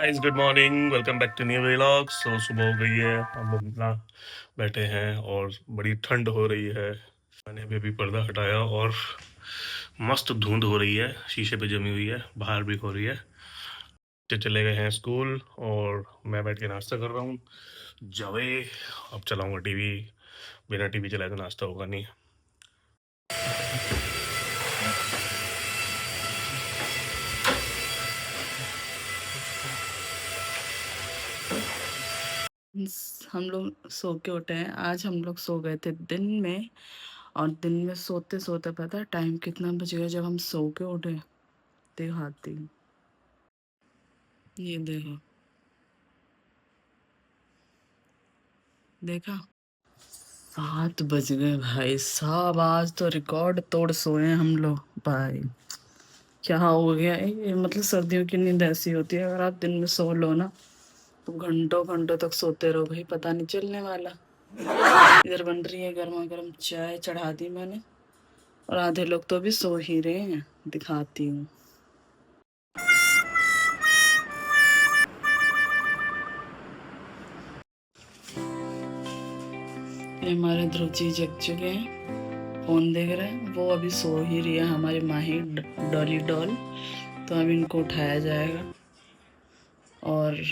Guys, good morning. Welcome back to new vlog. सुबह हो गई है, हम अपना बैठे हैं और बड़ी ठंड हो रही है। मैंने अभी पर्दा हटाया और मस्त धुंध हो रही है, शीशे पे जमी हुई है, बाहर भी हो रही है। बच्चे चले गए हैं स्कूल और मैं बैठ के नाश्ता कर रहा हूँ। जावे अब चलाऊंगा टीवी। बिना टीवी चलाए तो नाश्ता होगा नहीं। हम लोग सो के उठे हैं। आज हम लोग सो गए थे दिन में, और दिन में सोते सोते पता है टाइम कितना बज गया जब हम सो के उठे। दिखाती हूँ, ये देखो, देखा 7 बज गए भाई साहब। आज तो रिकॉर्ड तोड़ सोए हैं हम लोग भाई। क्या हो गया है ये, मतलब सर्दियों की नींद ऐसी होती है, अगर आप दिन में सो लो ना तो घंटों घंटों तक सोते रहो भाई, पता नहीं चलने वाला। इधर बन रही है गर्मा गर्म चाय, चढ़ा दी मैंने, और आधे लोग तो अभी सो ही रहे हैं। दिखाती हूँ, ये हमारे ध्रुव जी जग चुके हैं, फोन देख रहे हैं। वो अभी सो ही रही है हमारी माही डॉली डॉल, तो अब इनको उठाया जाएगा। और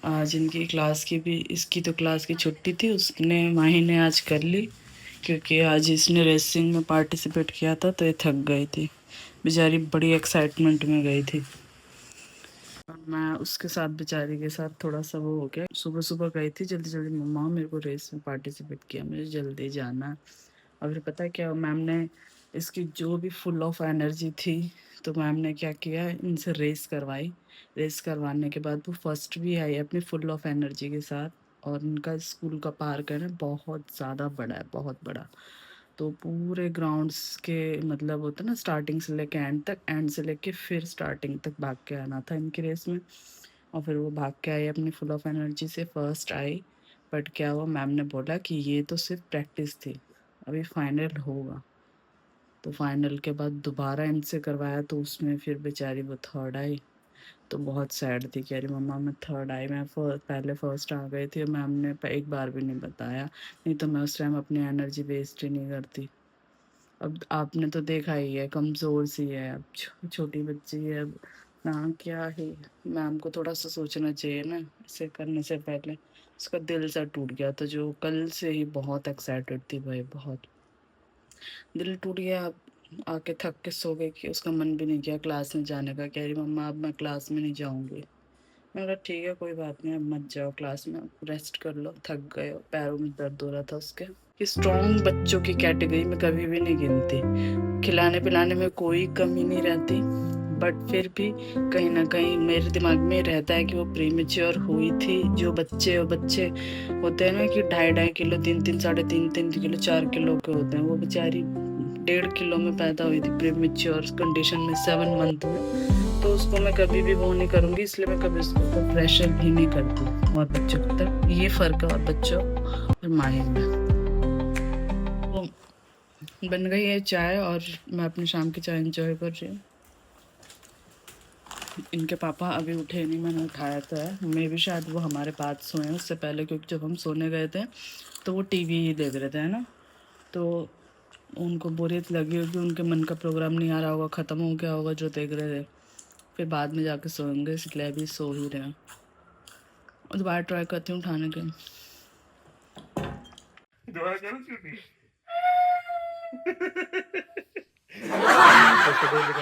आज इनकी क्लास की भी, इसकी तो क्लास की छुट्टी थी, उसने माही ने आज कर ली, क्योंकि आज इसने रेसिंग में पार्टिसिपेट किया था तो ये थक गई थी बेचारी, बड़ी एक्साइटमेंट में गई थी। और मैं उसके साथ बेचारी के साथ थोड़ा सा वो हो गया। सुबह सुबह गई थी जल्दी जल्दी, मम्मा मेरे को रेस में पार्टिसिपेट किया, मुझे जल्दी जाना है। और फिर पता है क्या, मैम ने इसकी जो भी फुल ऑफ एनर्जी थी, तो मैम ने क्या किया, इनसे रेस करवाई। रेस करवाने के बाद वो फर्स्ट भी आई अपनी फुल ऑफ एनर्जी के साथ। और इनका स्कूल का पार्क है ना, बहुत ज़्यादा बड़ा है, बहुत बड़ा। तो पूरे ग्राउंड्स के, मतलब होता है ना, स्टार्टिंग से लेके एंड तक, एंड से लेके फिर स्टार्टिंग तक भाग के आना था इनकी रेस में। और फिर वो भाग के आई अपनी फुल ऑफ एनर्जी से, फर्स्ट आई। बट क्या हुआ, मैम ने बोला कि ये तो सिर्फ प्रैक्टिस थी, अभी फाइनल होगा। तो फाइनल के बाद दोबारा इनसे करवाया, तो उसमें फिर बेचारी वो थर्ड आई। तो बहुत सैड थी, कह रही मम्मा मैं थर्ड आई, मैं पहले फर्स्ट आ गई थी और मैम ने एक बार भी नहीं बताया, नहीं तो मैं उस टाइम अपनी एनर्जी वेस्ट ही नहीं करती। अब आपने तो देखा ही है, कमज़ोर सी है, अब छोटी बच्ची है, अब ना क्या ही। मैम को थोड़ा सा सोचना चाहिए ना, इसे करने से पहले। उसका दिल सा टूट गया था, जो कल से ही बहुत एक्साइटेड थी भाई, बहुत दिल टूट गया। अब आके थक के सो गई कि उसका मन भी नहीं किया क्लास में जाने का, कह रही मम्मा अब मैं क्लास में नहीं जाऊंगी। मैंने कहा ठीक है कोई बात नहीं, अब मत जाओ क्लास में, रेस्ट कर लो, थक गए हो, पैरों में दर्द हो रहा था उसके। कि स्ट्रॉन्ग बच्चों की कैटेगरी में कभी भी नहीं गिनती, खिलाने पिलाने में कोई कमी नहीं रहती। बट फिर भी कहीं ना कहीं मेरे दिमाग में रहता है कि वो प्रीमेच्योर हुई थी। जो बच्चे होते हैं ना कि 2.5-2.5 किलो, 3-3, 3.5-3 किलो, 4 किलो के होते हैं, वो बेचारी 1.5 किलो में पैदा हुई थी, प्रीमेच्योर कंडीशन में, 7 मंथ में। तो उसको मैं कभी भी वो नहीं करूँगी, इसलिए मैं कभी उसको ऊपर प्रेशर भी नहीं करती। और बच्चों तक ये फ़र्क है, और बच्चों और माहिर में। तो बन गई है चाय और मैं अपनी शाम की चाय एंजॉय कर रही हूँ। इनके पापा अभी उठे नहीं, मैंने उठाया तो है, मैं भी शायद वो हमारे पास सोए हैं उससे पहले, क्योंकि जब हम सोने गए थे तो वो टीवी ही देख रहे थे, है ना। तो उनको बोरियत लगी होगी, उनके मन का प्रोग्राम नहीं आ रहा होगा, ख़त्म हो गया होगा जो देख रहे थे। फिर बाद में जाके सोएंगे, इसलिए अभी सो ही रहे हैं। और दोबारा ट्राई करती हूँ उठाने के। दोबारा करो क्यों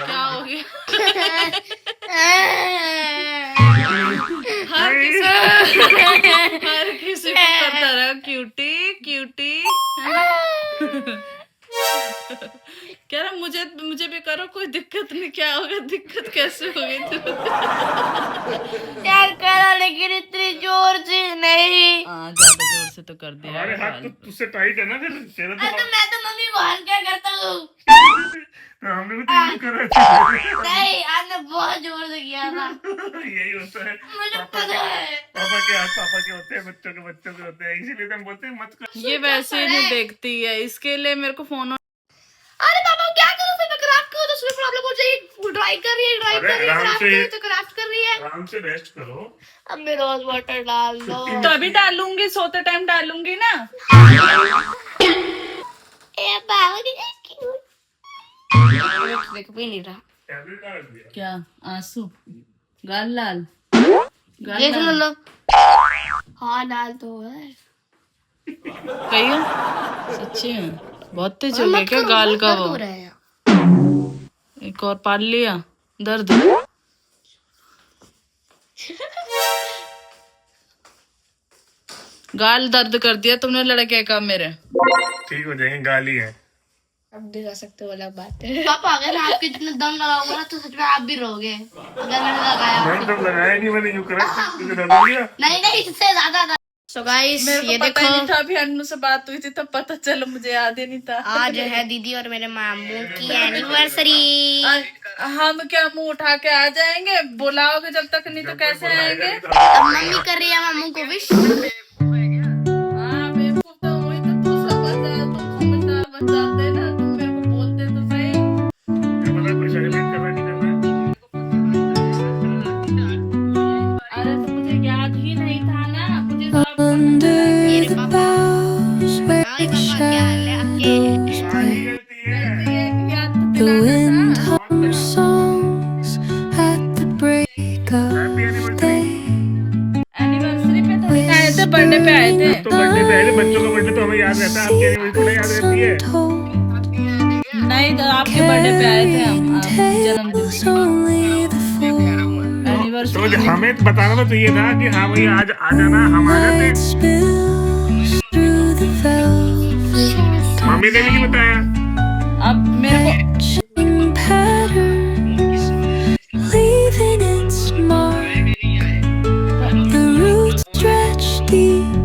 क्या हो गया? हर किसी को करता रहा, क्यूटी क्यूटी। कह रहा मुझे मुझे भी करो, कोई दिक्कत नहीं, क्या होगा, दिक्कत कैसे होगी तो यार करो, लेकिन इतनी जोर से नहीं। हाँ, ज्यादा जोर से तो कर दिया हमारे हाथ तो तुझसे टाइट है ना, फिर तेरा तो मैं तो मम्मी को हाथ क्या करता हूँ। तो हमने भी तो यूज करा था। नहीं, आज मैं बहुत जोर से किया था। यही होता है, मुझे पता है। पापा के हाथ पापा के होते हैं, बच्चों के होते हैं, इसीलिए तो हम बोलते हैं मत कर। ये वैसे ही नहीं देखती है, इसके लिए मेरे को फोन। अरे पापा क्या करूँ, फिर मैं रात को तो उसमें प्रॉब्लम हो जाएगी, ड्राई कर रही है, ड्राई अरे कर रही है, आराम क्राफ्ट से- कर रही है, तो क्राफ्ट कर रही है। आराम से रेस्ट करो। अब मैं रोज वाटर डाल दो। तो अभी डालूंगी, सोते टाइम डालूंगी ना। ए बाबा की देख भी नहीं रहा। टैबलेट डाल दिया। क्या आंसू, गाल लाल, गाल देख लाल। लो। हाँ डाल तो है। कहियो सच्ची में बहुत तेज हो गया क्या गाल का वो? एक और पाल लिया दर्द। गाल दर्द कर दिया तुमने लड़के का मेरे। ठीक हो जाएंगे, गाली है। अब भी कर सकते हो, अलग बात है। पापा अगर आपके जितना दम लगाऊंगा ना तो सच में आप भी रहोगे। अगर मैंने लगाया मैंने तो लगाया नहीं, मैंने यूं करा तुझे डर गया। नहीं इससे ज्यादा। सो गाइस मेरे ये को पता देखो, ही नहीं था, अभी अन्नू से बात हुई थी तब पता चला, मुझे याद ही नहीं था। आज है दीदी और मेरे मामू की एनिवर्सरी। हम क्या मुंह उठा के आ जाएंगे? बुलाओगे जब तक, नहीं तो कैसे आएंगे? अब मम्मी कर रही है मामू को विश। हाँ बेवकूफ तो वही तो, तू समझदार, तुम समझदार बन जाते ना, तुम मेरे को बोलते तो सही। क्या पता कोई सेलिब्रेट करना नहीं करना। अरे तो मुझे याद ही नहीं था ना, मुझे तो अब मेरे पापा क्या हाल है आपके? तुम्हारी गलती है। याद तो दिलाना था। songs at the break of happy anniversary. Anniversary पे तो नहीं आए थे, बर्थडे पे आए थे। तो बर्थडे पे आए, बच्चों का बर्थडे तो हमें याद रहता है, आपकी एनिवर्सरी थोड़ा याद रहती है। told नहीं तो आपके बर्थडे पे आए थे हम, जन्मदिन was only the fool तो एनिवर्सरी। हमें बताना तो चाहिए था कि हाँ भाई आज आ जाना, हम आ जाते। spills through the velvet mummy ने भी नहीं बताया।